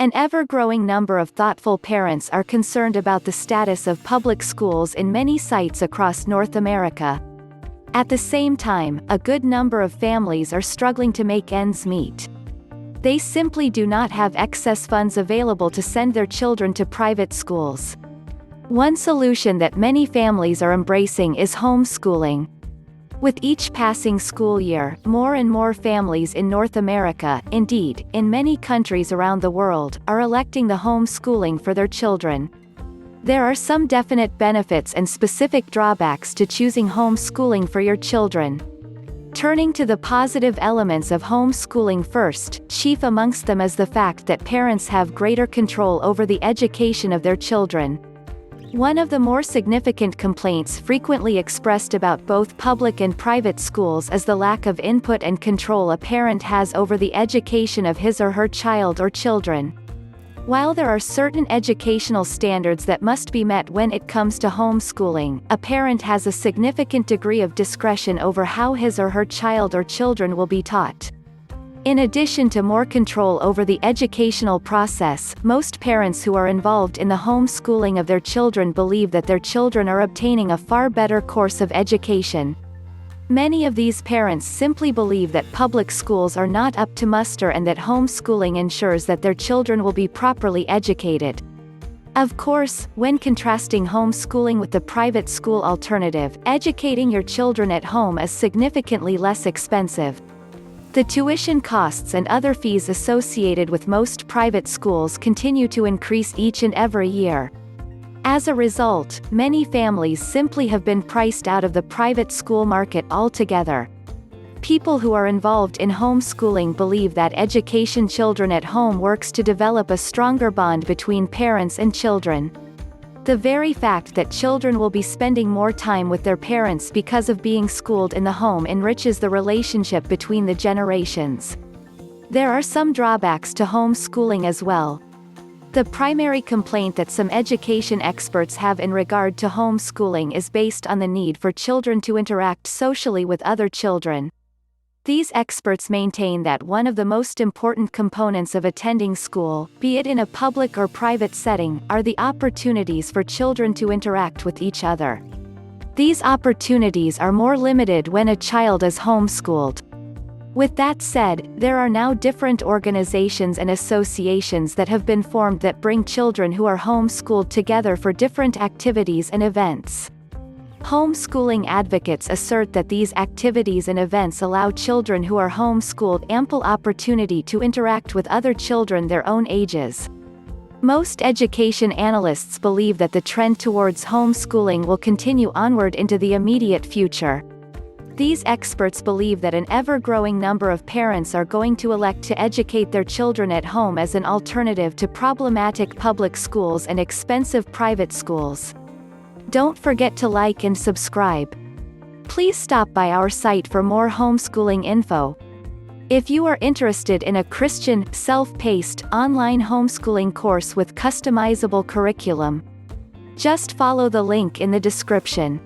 An ever-growing number of thoughtful parents are concerned about the status of public schools in many sites across North America. At the same time, a good number of families are struggling to make ends meet. They simply do not have excess funds available to send their children to private schools. One solution that many families are embracing is homeschooling. With each passing school year, more and more families in North America, indeed, in many countries around the world, are electing the homeschooling for their children. There are some definite benefits and specific drawbacks to choosing homeschooling for your children. Turning to the positive elements of homeschooling first, chief amongst them is the fact that parents have greater control over the education of their children. One of the more significant complaints frequently expressed about both public and private schools is the lack of input and control a parent has over the education of his or her child or children. While there are certain educational standards that must be met when it comes to homeschooling, a parent has a significant degree of discretion over how his or her child or children will be taught. In addition to more control over the educational process, most parents who are involved in the homeschooling of their children believe that their children are obtaining a far better course of education. Many of these parents simply believe that public schools are not up to muster and that homeschooling ensures that their children will be properly educated. Of course, when contrasting homeschooling with the private school alternative, educating your children at home is significantly less expensive. The tuition costs and other fees associated with most private schools continue to increase each and every year. As a result, many families simply have been priced out of the private school market altogether. People who are involved in homeschooling believe that education children at home works to develop a stronger bond between parents and children. The very fact that children will be spending more time with their parents because of being schooled in the home enriches the relationship between the generations. There are some drawbacks to homeschooling as well. The primary complaint that some education experts have in regard to homeschooling is based on the need for children to interact socially with other children. These experts maintain that one of the most important components of attending school, be it in a public or private setting, are the opportunities for children to interact with each other. These opportunities are more limited when a child is homeschooled. With that said, there are now different organizations and associations that have been formed that bring children who are homeschooled together for different activities and events. Homeschooling advocates assert that these activities and events allow children who are homeschooled ample opportunity to interact with other children their own ages. Most education analysts believe that the trend towards homeschooling will continue onward into the immediate future. These experts believe that an ever-growing number of parents are going to elect to educate their children at home as an alternative to problematic public schools and expensive private schools. Don't forget to like and subscribe. Please stop by our site for more homeschooling info. If you are interested in a Christian, self-paced, online homeschooling course with customizable curriculum, just follow the link in the description.